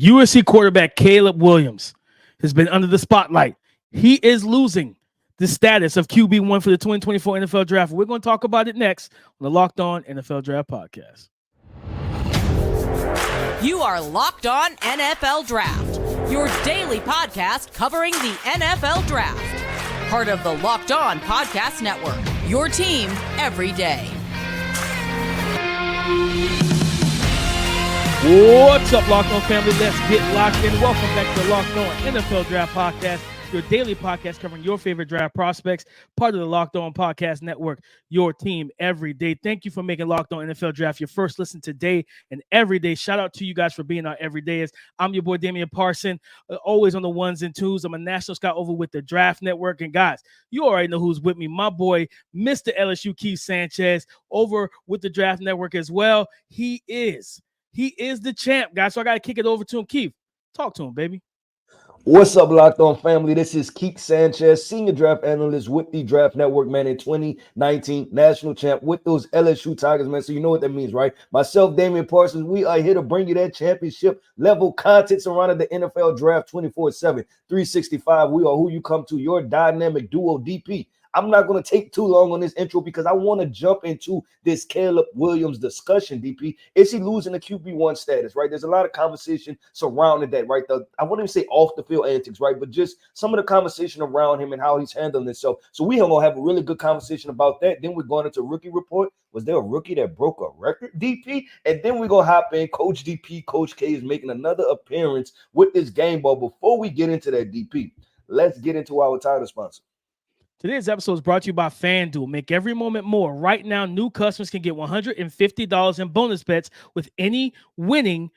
USC quarterback Caleb Williams has been under the spotlight. He is losing the status of QB1 for the 2024 NFL Draft. We're going to talk about it next on the Locked On NFL Draft Podcast. You are Locked On NFL Draft, your daily podcast covering the NFL Draft. Part of the Locked On Podcast Network, your team every day. What's up, Locked On family? Let's get locked in. Welcome back to the Locked On NFL Draft Podcast, your daily podcast covering your favorite draft prospects, part of the Locked On Podcast Network, your team every day. Thank you for making Locked On NFL Draft your first listen today and every day. Shout out to you guys for being our everydayers. I'm your boy, Damian Parson, always on the ones and twos. I'm a national scout over with the Draft Network. And guys, you already know who's with me. My boy, Mr. LSU Keith Sanchez, over with the Draft Network as well. He is the champ, guys. So I got to kick it over to him. Keith, talk to him, baby. What's up, Locked On family? This is Keith Sanchez, senior draft analyst with the Draft Network, man, in 2019 national champ with those LSU Tigers, man. So you know what that means, right? Myself, Damian Parsons, we are here to bring you that championship level content surrounding the NFL Draft 24/7, 365. We are who you come to, your dynamic duo DP. I'm not going to take too long on this intro because I want to jump into this Caleb Williams discussion, DP. Is he losing the QB1 status, right? There's a lot of conversation surrounding that, right? I wouldn't even say off the field antics, right? But just some of the conversation around him and how he's handling himself. So we are going to have a really good conversation about that. Then we're going into rookie report. Was there a rookie that broke a record, DP? And then we're going to hop in. Coach DP, Coach K is making another appearance with this game ball. Before we get into that, DP, let's get into our title sponsor. Today's episode is brought to you by FanDuel. Make every moment more. Right now, new customers can get $150 in bonus bets with any winning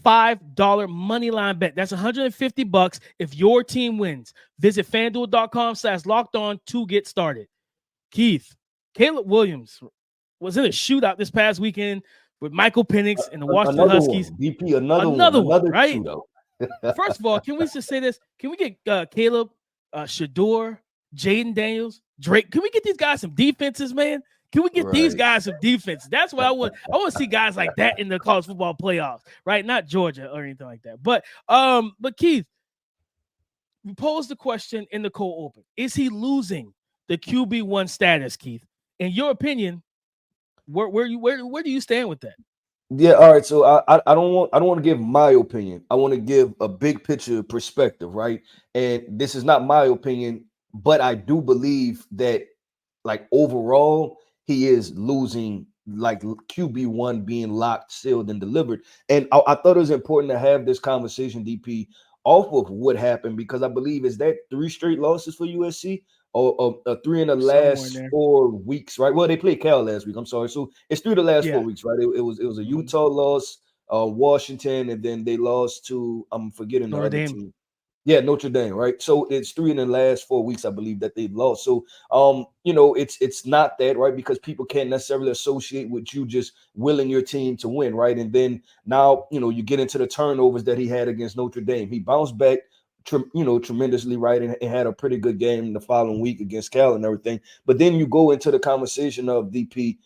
$5 money line bet. That's $150 if your team wins. Visit FanDuel.com/lockedon to get started. Keith, Caleb Williams was in a shootout this past weekend with Michael Penix and the Washington Huskies. DP, another one, right? Shootout. First of all, can we just say this? Can we get Caleb, Shador, Jaden Daniels, Drake? Can we get these guys some defenses, man? Can we get these guys some defense? That's what I want. I want to see guys like that in the college football playoffs, right? Not Georgia or anything like that. But Keith, we posed the question in the cold open: is he losing the QB1 status, Keith? In your opinion, where do you stand with that? Yeah, all right. So I don't want to give my opinion. I want to give a big picture perspective, right? And this is not my opinion. But I do believe that, like, overall, he is losing, like, QB1 being locked, sealed, and delivered. And I thought it was important to have this conversation, DP, off of what happened, because I believe is that 3 straight losses for USC or 3 in the last 4 weeks, right? Well, they played Cal last week. I'm sorry. So it's 3 the last 4 weeks, right? It was a Utah loss, Washington, and then they lost to, I'm forgetting the other team. Yeah, Notre Dame, right? So it's 3 in the last 4 weeks, I believe, that they've lost. So, it's not that, right? Because people can't necessarily associate with you just willing your team to win, right? And then now, you get into the turnovers that he had against Notre Dame. He bounced back, tremendously, right? And had a pretty good game the following week against Cal and everything. But then you go into the conversation of DP,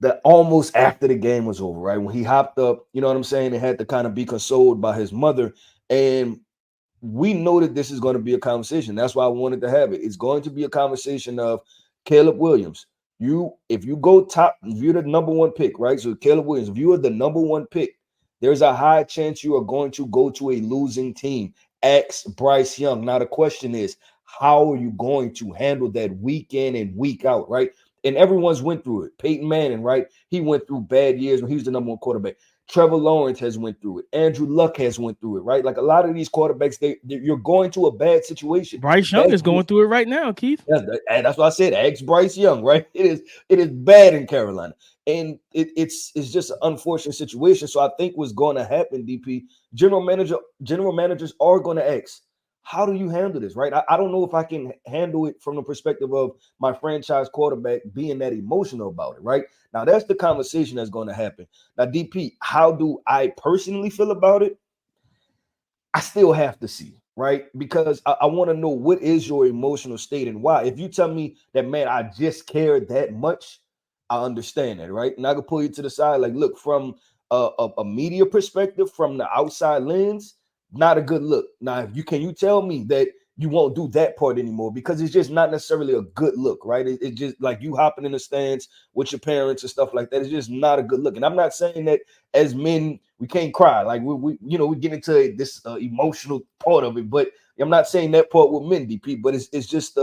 the almost after the game was over, right? When he hopped up, you know what I'm saying, and had to kind of be consoled by his mother. And we know that this is going to be a conversation. That's why I wanted to have it. It's going to be a conversation of Caleb Williams. If you go top, if you're the number 1 pick, right? So Caleb Williams, if you are the number 1 pick, there's a high chance you are going to go to a losing team. Ask Bryce Young. Now the question is, how are you going to handle that week in and week out, right? And everyone's went through it. Peyton Manning, right? He went through bad years when he was the number 1 quarterback. Trevor Lawrence has went through it. Andrew Luck has went through it, right? Like a lot of these quarterbacks, you're going to a bad situation. Bryce Young is going through it right now, Keith. That's what I said. Ask Bryce Young, right? It is bad in Carolina. And it's just an unfortunate situation. So I think what's going to happen, DP, general managers are going to ask, how do you handle this, right? I don't know if I can handle it from the perspective of my franchise quarterback being that emotional about it, right? Now, that's the conversation that's going to happen. Now, DP, how do I personally feel about it? I still have to see, right? Because I want to know what is your emotional state and why. If you tell me that, man, I just care that much, I understand that, right? And I can pull you to the side, like, look, from a media perspective, from the outside lens, not a good look. Now, if you tell me that you won't do that part anymore, because it's just not necessarily a good look, right? It's just like you hopping in the stands with your parents and stuff like that. It's just not a good look. And I'm not saying that as men we can't cry, like we get into this emotional part of it, but I'm not saying that part with men, DP, but it's just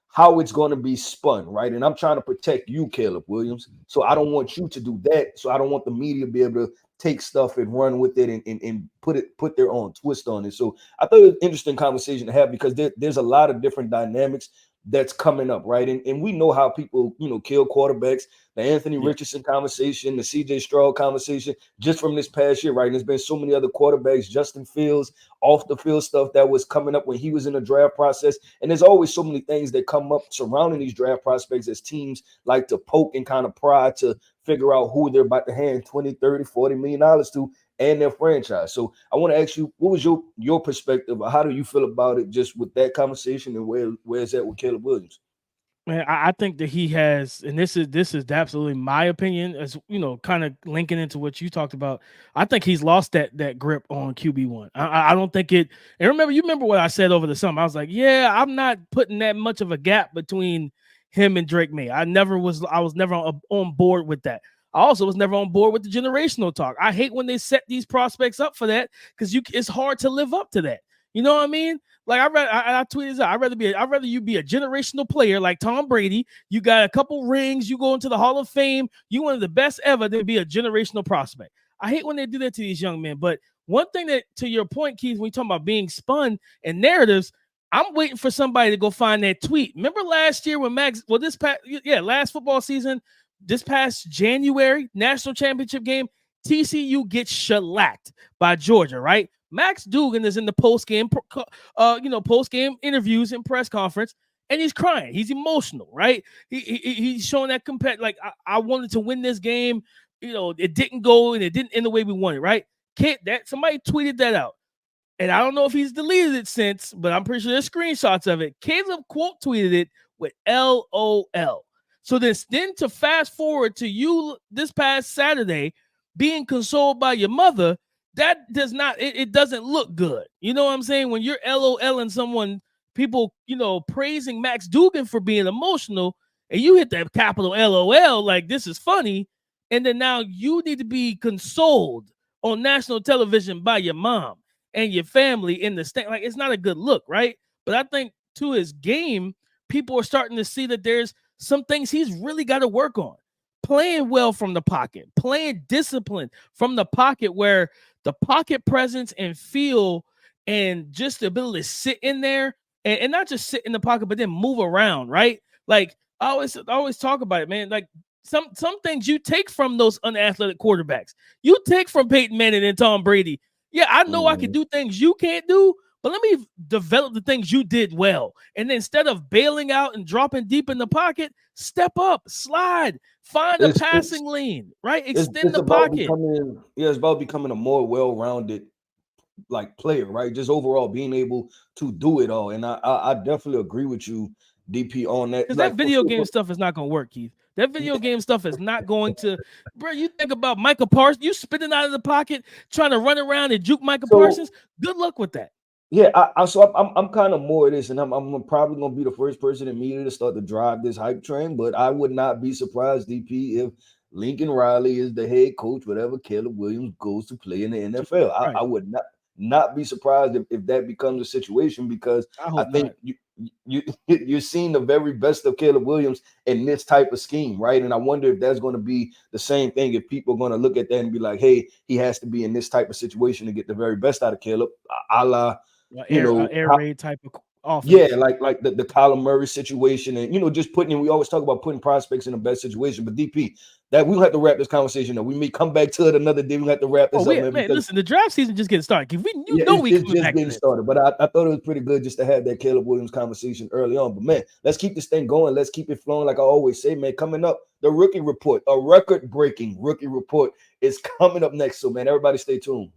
how it's going to be spun, right? And I'm trying to protect you, Caleb Williams, so I don't want you to do that. So I don't want the media to be able to take stuff and run with it and put their own twist on it. So I thought it was an interesting conversation to have, because there's a lot of different dynamics that's coming up, right? And we know how people, kill quarterbacks. The Anthony Richardson conversation, the CJ Stroud conversation, just from this past year, right? And there's been so many other quarterbacks, Justin Fields, off the field stuff that was coming up when he was in the draft process. And there's always so many things that come up surrounding these draft prospects as teams like to poke and kind of pry to figure out who they're about to hand 20, 30, $40 million to and their franchise. So I want to ask you, what was your perspective, or how do you feel about it, just with that conversation, and where's that with Caleb Williams? Man, I think that he has, and this is absolutely my opinion, as kind of linking into what you talked about. I think he's lost that grip on QB1. I don't think it. And you remember what I said over the summer? I was like, yeah, I'm not putting that much of a gap between him and Drake Maye. I was never on board with that. I also was never on board with the generational talk. I hate when they set these prospects up for that, because it's hard to live up to that. You know what I mean? Like I tweeted out, I'd rather you be a generational player like Tom Brady. You got a couple rings, you go into the Hall of Fame, you one of the best ever, than be a generational prospect. I hate when they do that to these young men. But one thing that, to your point, Keith, when you talk about being spun and narratives, I'm waiting for somebody to go find that tweet. Remember last year when last football season, this past January, national championship game, TCU gets shellacked by Georgia, right? Max Duggan is in the post-game interviews and press conference, and he's crying. He's emotional, right? He's showing that like I wanted to win this game. It didn't go, and it didn't end the way we wanted, right? Somebody tweeted that out, and I don't know if he's deleted it since, but I'm pretty sure there's screenshots of it. Caleb quote tweeted it with LOL. So then to fast forward to you this past Saturday being consoled by your mother, that it doesn't look good. You know what I'm saying? When you're LOLing someone, people, praising Max Duggan for being emotional, and you hit that capital LOL, like this is funny. And then now you need to be consoled on national television by your mom and your family in the stand. Like, it's not a good look, right? But I think to his game, people are starting to see that there's some things he's really got to work on. Playing well from the pocket, playing discipline from the pocket, where the pocket presence and feel and just the ability to sit in there and not just sit in the pocket, but then move around, right? Like I always talk about it, man. Like some things you take from those unathletic quarterbacks. You take from Peyton Manning and Tom Brady. Yeah, I know I can do things you can't do, but let me develop the things you did well. And then instead of bailing out and dropping deep in the pocket, step up, slide, find a passing lane, right? Extend the pocket. It's about becoming a more well-rounded player, right? Just overall being able to do it all. And I definitely agree with you, DP, on that. Because that video game stuff is not going to work, Keith. That video game stuff is not going to, bro. You think about Michael Parsons, you spitting out of the pocket, trying to run around and juke Michael Parsons. Good luck with that. Yeah, I'm kind of more of this, and I'm probably gonna be the first person in media to start to drive this hype train. But I would not be surprised, DP, if Lincoln Riley is the head coach, whatever Caleb Williams goes to play in the NFL. Right. I would not be surprised if that becomes a situation, because I think you're seeing the very best of Caleb Williams in this type of scheme, right? And I wonder if that's going to be the same thing, if people are going to look at that and be like, hey, he has to be in this type of situation to get the very best out of Caleb, a la air raid type of offense. Yeah, like the Kyler Murray situation, and just we always talk about putting prospects in the best situation. But DP, that we'll have to wrap this conversation up. We may come back to it another day. We'll have to wrap this up. Man, listen, the draft season just getting started. We coming just back getting started. But I thought it was pretty good just to have that Caleb Williams conversation early on. But man, let's keep this thing going. Let's keep it flowing. Like I always say, man, coming up, the rookie report, a record-breaking rookie report is coming up next. So man, everybody stay tuned.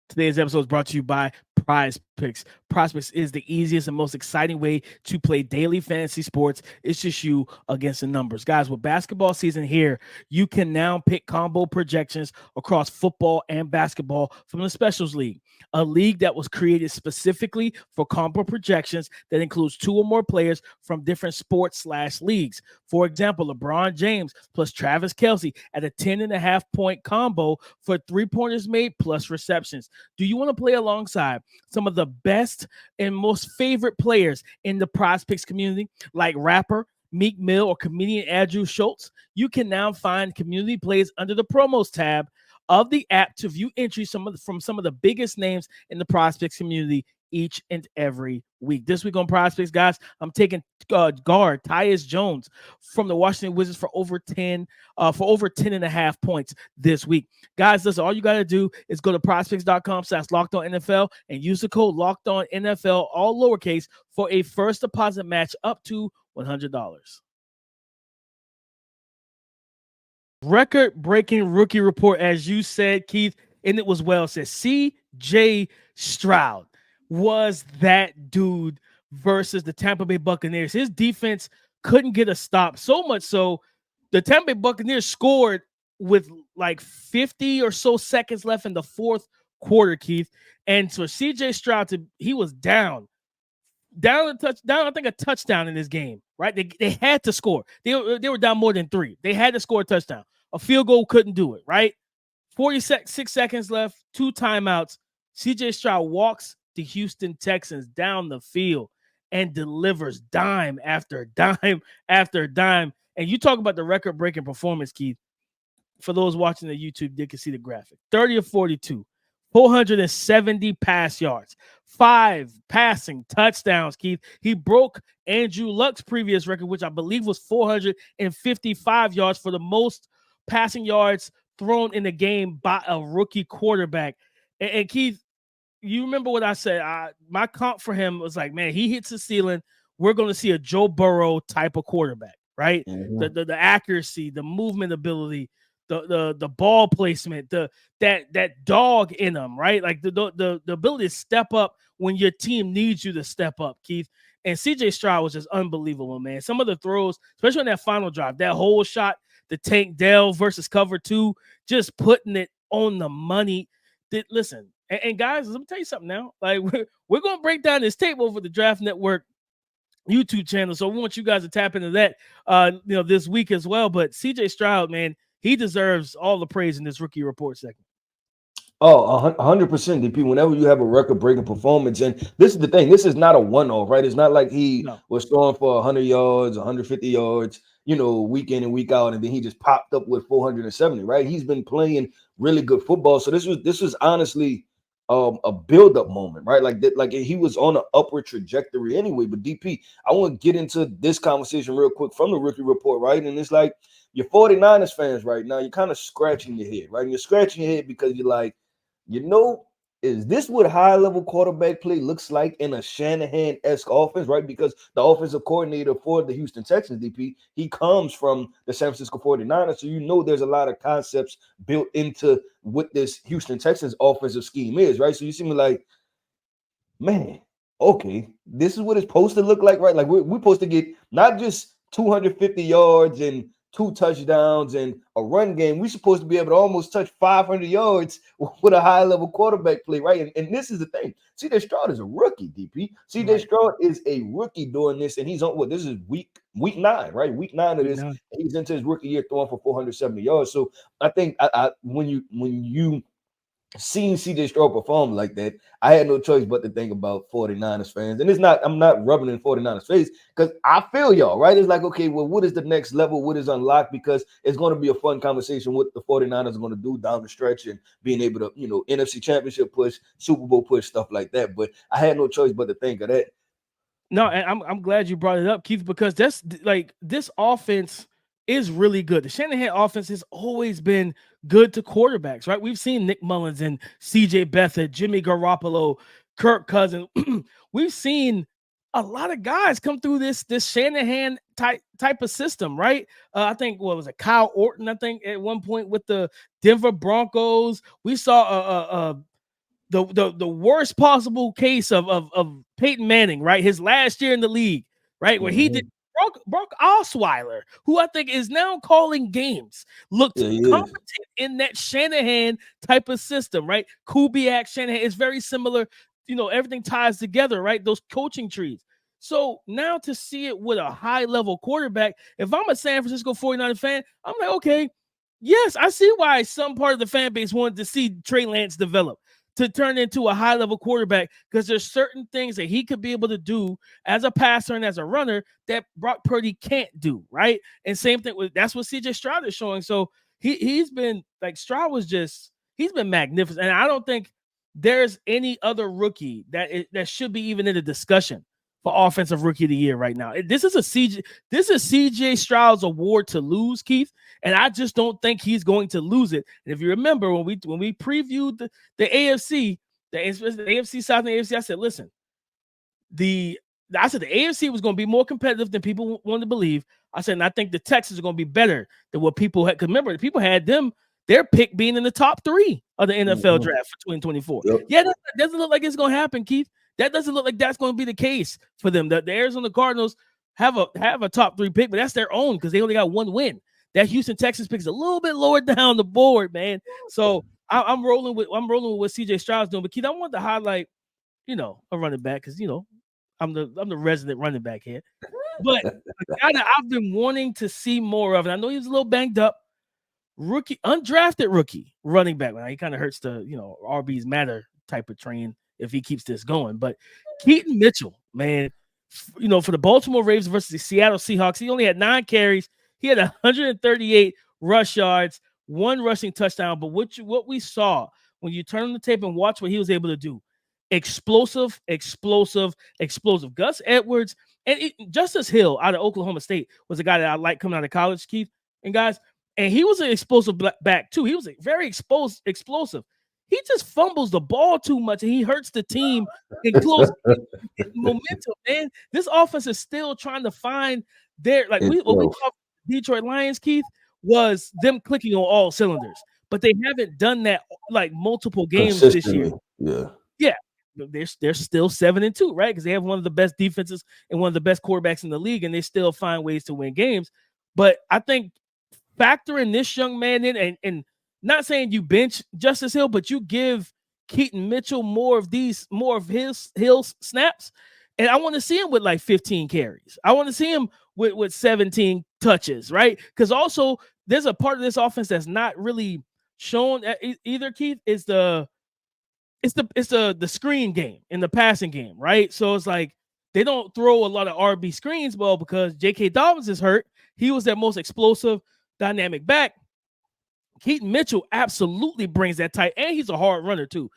Today's episode is brought to you by Prize Picks. Prize Picks is the easiest and most exciting way to play daily fantasy sports. It's just you against the numbers. Guys, with basketball season here, you can now pick combo projections across football and basketball from the Specials League, a league that was created specifically for combo projections that includes 2 or more players from different sports/leagues. For example, LeBron James plus Travis Kelce at a 10.5-point combo for 3-pointers made plus receptions. Do you want to play alongside some of the best and most favorite players in the Prize Picks community, like rapper Meek Mill or comedian Andrew Schultz? You can now find community plays under the promos tab of the app to view entries from some of the biggest names in the Prize Picks community each and every week. This week on Prize Picks, guys, I'm taking guard Tyus Jones from the Washington Wizards for over 10.5 points this week. Guys, listen, all you got to do is go to prizepicks.com/LockedOnNFL and use the code LockedOnNFL, all lowercase, for a first deposit match up to $100. Record-breaking rookie report, as you said, Keith, and it was well said. C.J. Stroud was that dude versus the Tampa Bay Buccaneers. His defense couldn't get a stop, so much so the Tampa Bay Buccaneers scored with like 50 or so seconds left in the fourth quarter, Keith. And so C.J. Stroud, he was down a touchdown in this game, right? They had to score. They were down more than 3. They had to score a touchdown. A field goal couldn't do it, right? 46 seconds left, 2 timeouts. C.J. Stroud walks the Houston Texans down the field and delivers dime after dime after dime. And you talk about the record-breaking performance, Keith. For those watching the YouTube, they can see the graphic. 30 of 42, 470 pass yards, 5 passing touchdowns, Keith. He broke Andrew Luck's previous record, which I believe was 455 yards for the most passing yards thrown in the game by a rookie quarterback. And Keith, you remember what I said? My comp for him was like, man, he hits the ceiling. We're going to see a Joe Burrow type of quarterback, right? Mm-hmm. The accuracy, the movement ability, the ball placement, that dog in him, right? Like the ability to step up when your team needs you to step up, Keith. And C.J. Stroud was just unbelievable, man. Some of the throws, especially on that final drive, that whole shot, the Tank Dell versus cover 2, just putting it on the money. Listen, and guys, let me tell you something now. Like we're going to break down this tape over the Draft Network YouTube channel, so we want you guys to tap into that, this week as well. But C.J. Stroud, man, he deserves all the praise in this rookie report segment. Oh, 100%, DP. Whenever you have a record-breaking performance, and this is the thing, this is not a one-off, right? It's not like he was throwing for 100 yards, 150 yards, week in and week out, and then he just popped up with 470, right? He's been playing really good football. So this was honestly a build-up moment, right? Like he was on an upward trajectory anyway. But DP, I want to get into this conversation real quick from the rookie report, right? And it's like you're 49ers fans right now. You're kind of scratching your head, right? And you're scratching your head because you're like, is this what high-level quarterback play looks like in a Shanahan-esque offense, right? Because the offensive coordinator for the Houston Texans, DP, he comes from the San Francisco 49ers, so there's a lot of concepts built into what this Houston Texans offensive scheme is, right? So you see me like, man, okay, this is what it's supposed to look like, right? Like we're supposed to get not just 250 yards and 2 touchdowns and a run game. We're supposed to be able to almost touch 500 yards with a high-level quarterback play, right? And this is the thing. C.J. Stroud is a rookie, DP. C.J. Stroud is a rookie doing this, and he's on this is week 9, right? Week 9 of this. He's into his rookie year throwing for 470 yards. So I think when you seeing C.J. Stroud perform like that, I had no choice but to think about 49ers fans. And I'm not rubbing in 49ers face because I feel y'all, right? It's like, okay, well, what is the next level? What is unlocked? Because it's going to be a fun conversation what the 49ers are going to do down the stretch and being able to, NFC championship push, Super Bowl push, stuff like that. But I had no choice but to think of that. No, and I'm glad you brought it up, Keith, because that's like this offense is really good. The Shanahan offense has always been good to quarterbacks, right? We've seen Nick Mullins and C.J. Beathard, Jimmy Garoppolo, Kirk Cousins. We've seen a lot of guys come through this Shanahan type of system, right? I think what was it, Kyle Orton? I think at one point with the Denver Broncos, we saw the worst possible case of Peyton Manning, right? His last year in the league, right? Where he did Brock Osweiler, who I think is now calling games, looked competent in that Shanahan type of system, right? Kubiak, Shanahan is very similar. Everything ties together, right? Those coaching trees. So now to see it with a high-level quarterback, if I'm a San Francisco 49er fan, I'm like, okay, yes, I see why some part of the fan base wanted to see Trey Lance develop to turn into a high-level quarterback, because there's certain things that he could be able to do as a passer and as a runner that Brock Purdy can't do, right? And same thing that's what CJ Stroud is showing. So he's been like, Stroud was he's been magnificent. And I don't think there's any other rookie that should be even in the discussion for offensive rookie of the year right now. This is CJ Stroud's award to lose, Keith, and I just don't think he's going to lose it. And if you remember when we previewed the AFC, the AFC South and the AFC, I said, listen, the AFC was going to be more competitive than people wanted to believe. I said, and I think the Texans are going to be better than what people had. Because remember, the people had their pick being in the top 3 of the NFL draft for 2024. Yep. Yeah, that doesn't look like it's going to happen, Keith. That doesn't look like that's going to be the case for them. The Arizona Cardinals have a top 3 pick, but that's their own because they only got 1 win. That Houston Texans pick is a little bit lower down the board, man. So I'm rolling with what CJ Stroud's doing. But Keith, I want to highlight, a running back because I'm the resident running back here. But a guy that I've been wanting to see more of, and I know he was a little banged up, undrafted rookie running back. Well, he kind of hurts the RB's matter type of train if he keeps this going. But Keaton Mitchell, man, for the Baltimore Ravens versus the Seattle Seahawks, he only had 9 carries. He had 138 rush yards, 1 rushing touchdown. But what we saw when you turn on the tape and watch what he was able to do, explosive. Gus Edwards and Justice Hill out of Oklahoma State was a guy that I like coming out of college, Keith. And guys, and he was an explosive back too. He was very explosive. He just fumbles the ball too much, and he hurts the team in close momentum. Man, this offense is still trying to find what we talked Detroit Lions, Keith, was them clicking on all cylinders, but they haven't done that like multiple games this year. Yeah, they're still 7-2, right? Because they have one of the best defenses and one of the best quarterbacks in the league, and they still find ways to win games. But I think factoring this young man in, and not saying you bench Justice Hill, but you give Keaton Mitchell more of his snaps. And I want to see him with like 15 carries. I want to see him with 17 touches, right? Because also there's a part of this offense that's not really shown either, Keith, is the screen game in the passing game, right? So it's like they don't throw a lot of RB screens, well, because J.K. Dobbins is hurt. He was their most explosive, dynamic back. Keaton Mitchell absolutely brings that tight, and he's a hard runner too.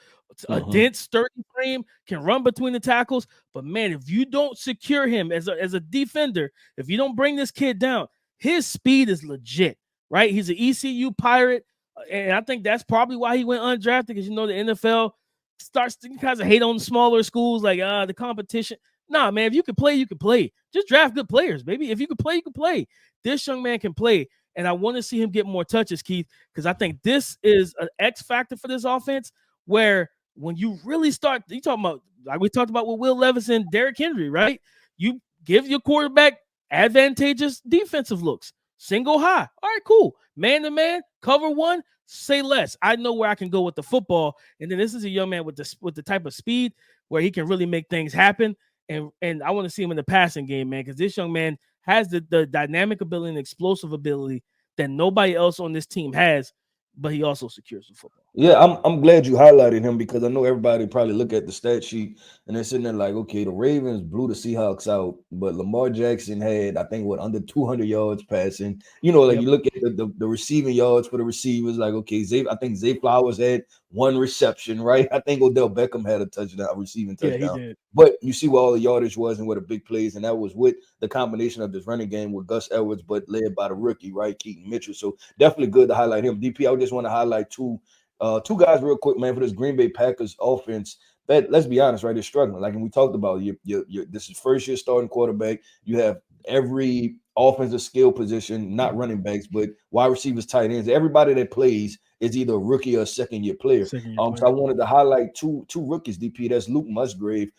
A dense, sturdy frame, can run between the tackles. But man, if you don't secure him as a defender, if you don't bring this kid down, his speed is legit, right? He's an ECU Pirate, and I think that's probably why he went undrafted, because the NFL starts to kind of hate on smaller schools, like the competition. Nah, man, if you can play, you can play. Just draft good players, baby. If you can play, you can play. This young man can play. And I want to see him get more touches, Keith, because I think this is an X factor for this offense, where when you really start, you talking about, like we talked about with Will Levis and Derrick Henry, right? You give your quarterback advantageous defensive looks. Single high. All right, cool. Man to man, cover one, say less. I know where I can go with the football. And then this is a young man with the type of speed where he can really make things happen. And I want to see him in the passing game, man, because this young man has the dynamic ability and explosive ability that nobody else on this team has, but he also secures the football. Yeah, I'm glad you highlighted him, because I know everybody probably look at the stat sheet and they're sitting there like, okay, the Ravens blew the Seahawks out, but Lamar Jackson had, I think, under 200 yards passing. You look at the receiving yards for the receivers, like, okay, I think Zay Flowers had 1 reception, right? I think Odell Beckham had a receiving touchdown. Yeah, he did. But you see what all the yardage was and what the big plays, and that was with the combination of this running game with Gus Edwards, but led by the rookie, right, Keaton Mitchell. So definitely good to highlight him. DP, I just want to highlight two guys real quick, man, for this Green Bay Packers offense that, let's be honest, right, is struggling. Like, and we talked about, this is first year starting quarterback. You have every offensive skill position, not running backs, but wide receivers, tight ends. Everybody that plays is either a rookie or a second-year player. So I wanted to highlight two rookies, DP. That's Luke Musgrave.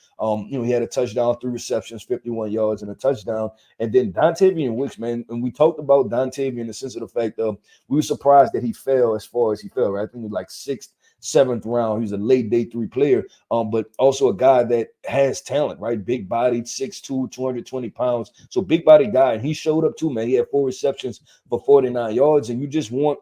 He had a touchdown, 3 receptions, 51 yards, and a touchdown. And then Dontavian Wicks, man. And we talked about Dontavian in the sense of the fact of we were surprised that he fell as far as he fell, right? I think it was like 6th, 7th round. He was a late day 3 player, but also a guy that has talent, right? Big bodied, 6'2", 220 pounds. So big body guy. And he showed up too, man. He had 4 receptions for 49 yards. And you just want,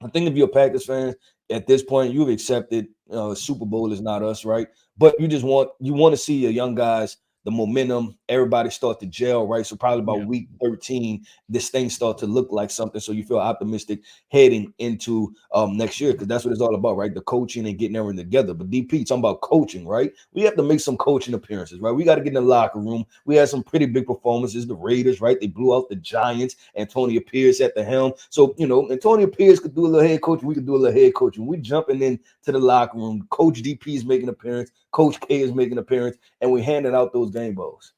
I think if you're a Packers fan at this point, you've accepted Super Bowl is not us, right? But you want to see your young guys, the momentum, everybody start to gel, right? So probably about week 13, this thing start to look like something. So you feel optimistic heading into next year, because that's what it's all about, right? The coaching and getting everything together. But DP, talking about coaching, right? We have to make some coaching appearances, right? We got to get in the locker room. We had some pretty big performances. The Raiders, right? They blew out the Giants. Antonio Pierce at the helm. So, Antonio Pierce could do a little head coaching. We could do a little head coaching. We jumping into the locker room. Coach DP is making an appearance. Coach K is making an appearance. And we handing out those game balls.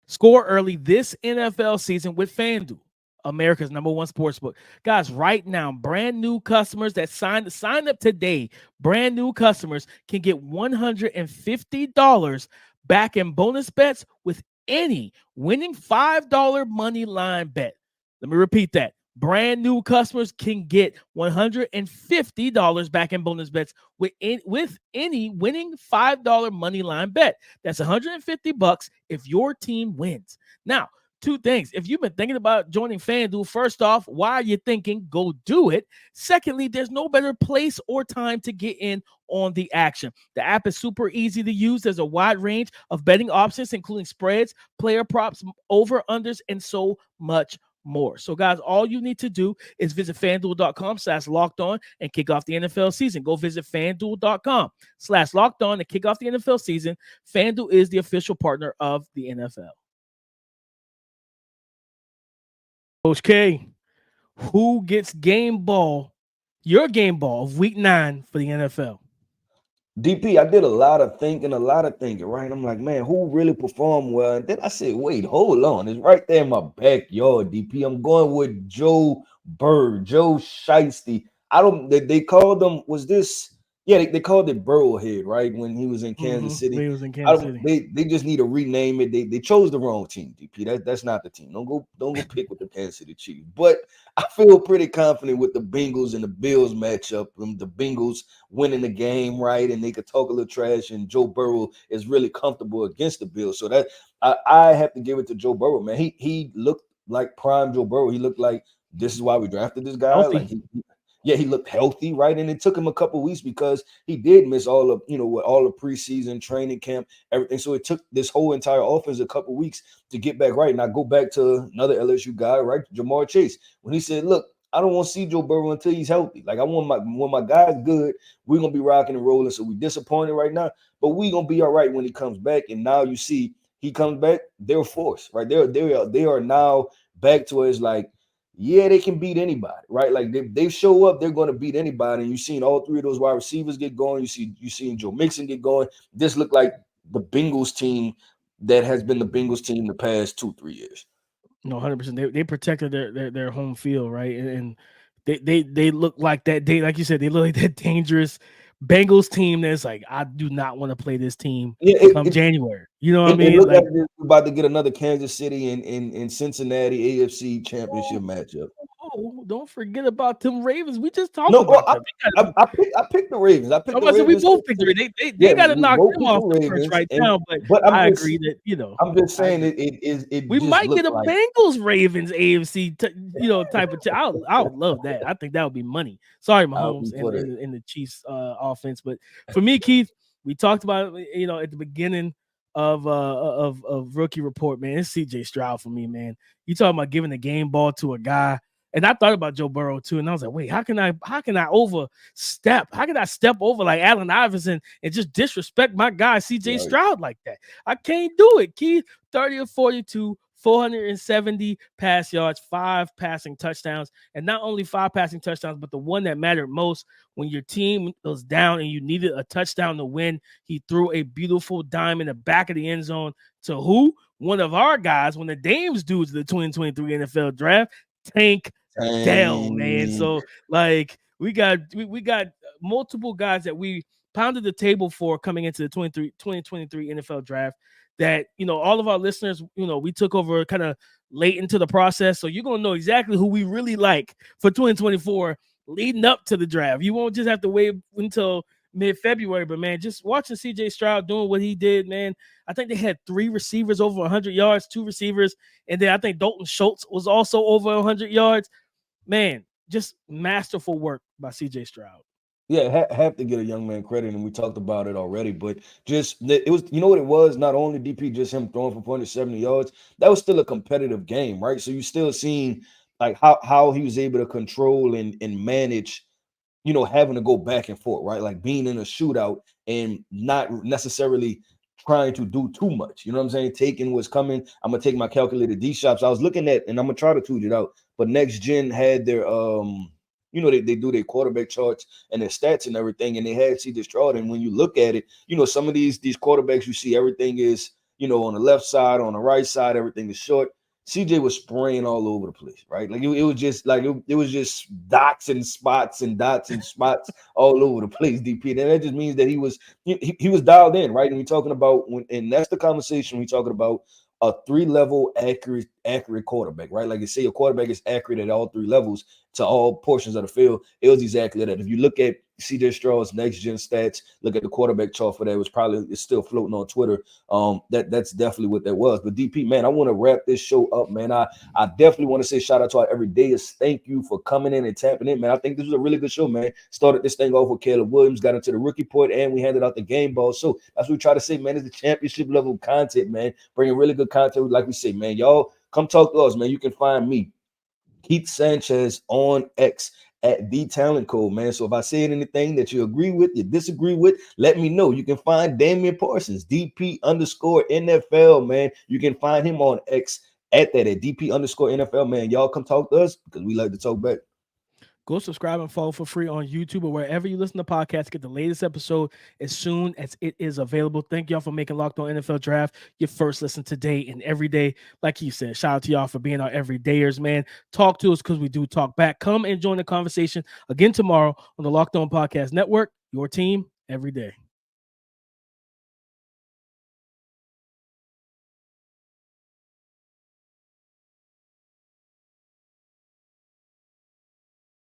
Score early this NFL season with FanDuel, America's #1 sportsbook. Guys, right now, brand new customers that sign up today, brand new customers can get $150 back in bonus bets with any winning $5 money line bet. Let me repeat that. Brand new customers can get $150 back in bonus bets with any winning $5 money line bet. That's $150 if your team wins. Now, 2 things. If you've been thinking about joining FanDuel, first off, why are you thinking? Go do it. Secondly, there's no better place or time to get in on the action. The app is super easy to use. There's a wide range of betting options, including spreads, player props, over-unders, and so much more. So, guys, all you need to do is visit FanDuel.com/lockedon and kick off the NFL season. Go visit FanDuel.com/lockedon and kick off the NFL season. FanDuel is the official partner of the NFL. Coach K, who gets your game ball of week 9 for the NFL? DP, I did a lot of thinking, right? I'm like, man, who really performed well? And then I said, wait, hold on. It's right there in my backyard, DP. I'm going with Joe Shiesty. They called him, they called it Burrowhead, right? When he was in Kansas City. He was in Kansas City. They just need to rename it. They chose the wrong team, DP. That's not the team. Don't go pick with the Kansas City Chiefs. But I feel pretty confident with the Bengals and the Bills matchup. The Bengals winning the game, right? And they could talk a little trash, and Joe Burrow is really comfortable against the Bills. So that I have to give it to Joe Burrow, man. He looked like prime Joe Burrow. He looked like this is why we drafted this guy. Healthy. Like he looked healthy, right? And it took him a couple weeks because he did miss all of the preseason training camp, everything. So it took this whole entire offense a couple weeks to get back right. And I go back to another LSU guy, right? Jamar Chase, when he said, look, I don't want to see Joe Burrow until he's healthy. Like, I want when my guy's good, we're gonna be rocking and rolling. So we're disappointed right now, but we're gonna be all right when he comes back. And now you see he comes back, they're forced, right? They are now back to us like, yeah, they can beat anybody, right? Like they show up, they're going to beat anybody. And you've seen all 3 of those wide receivers get going. You seen Joe Mixon get going. This looked like the Bengals team that has been the Bengals team the past 2-3 years. No, 100%. They protected their home field, right? And they look like that. Like you said, they look like that dangerous Bengals team that's like, I do not want to play this team come January. You know what I mean? Look like we're about to get another Kansas City and Cincinnati AFC championship matchup. Oh, don't forget about them Ravens. We just talked about them. I picked the Ravens. We both picked the Ravens. They got to knock them off the perch right now. But I agree that I'm just saying we might get a Bengals Ravens AFC type of. I would love that. I think that would be money. Sorry, Mahomes and the Chiefs offense, but for me, Keith, we talked about it, at the beginning of Rookie Report, man. It's CJ Stroud for me, man. You talking about giving the game ball to a guy. And I thought about Joe Burrow too, and I was like, wait, how can I overstep? How can I step over like Allen Iverson and just disrespect my guy CJ Stroud like that? I can't do it. Keith, 30 of 42, 470 pass yards, 5 passing touchdowns, and not only 5 passing touchdowns, but the one that mattered most when your team was down and you needed a touchdown to win, he threw a beautiful dime in the back of the end zone to who? One of our guys, one of the Dame's dudes of the 2023 NFL draft, Tank Dell, man. So like we got multiple guys that we pounded the table for coming into the 2023 NFL draft that, all of our listeners, we took over kind of late into the process. So you're going to know exactly who we really like for 2024 leading up to the draft. You won't just have to wait until mid-February, but man, just watching CJ Stroud doing what he did, man. I think they had 3 receivers over 100 yards, 2 receivers, and then I think Dalton Schultz was also over 100 yards. Man, just masterful work by CJ Stroud. Yeah, have to get a young man credit, and we talked about it already. But just it was, what it was. Not only DP just him throwing for 470 yards, that was still a competitive game, right? So you still seeing like how he was able to control and manage, having to go back and forth, right? Like being in a shootout and not necessarily trying to do too much. You know what I'm saying? Taking what's coming. I'm gonna take my calculated D shops. I was looking at, and I'm gonna try to tweet it out. But Next Gen had their they do their quarterback charts and their stats and everything, and they had CJ Stroud. And when you look at it, some of these quarterbacks, you see everything is, on the left side, on the right side, everything is short. CJ was spraying all over the place, right? Like it was just like it was just dots and spots all over the place, DP. And that just means that he was dialed in, right? And we're talking about and that's the conversation we're talking about. A 3-level accurate quarterback, right? Like you say, a quarterback is accurate at all 3 levels to all portions of the field. It was exactly that. If you look at CJ Stroud's Next Gen stats, look at the quarterback chart for that. It's still floating on Twitter. That's definitely what that was. But DP, man, I want to wrap this show up, man. I definitely want to say shout out to our everydayers. Thank you for coming in and tapping in, man. I think this was a really good show, man. Started this thing off with Caleb Williams, got into the rookie point, and we handed out the game ball. So that's what we try to say, man. It's the championship level content, man. Bringing really good content. Like we say, man, y'all come talk to us, man. You can find me, Keith Sanchez, on X at the Talent Code, man. So if I said anything that you agree with, you disagree with, let me know. You can find Damian Parsons, DP_NFL, man. You can find him on X at DP_NFL, man. Y'all come talk to us because we like to talk back. Go subscribe and follow for free on YouTube or wherever you listen to podcasts. Get the latest episode as soon as it is available. Thank y'all for making Locked On NFL Draft your first listen today and every day. Like he said, shout out to y'all for being our everydayers, man. Talk to us because we do talk back. Come and join the conversation again tomorrow on the Locked On Podcast Network. Your team every day.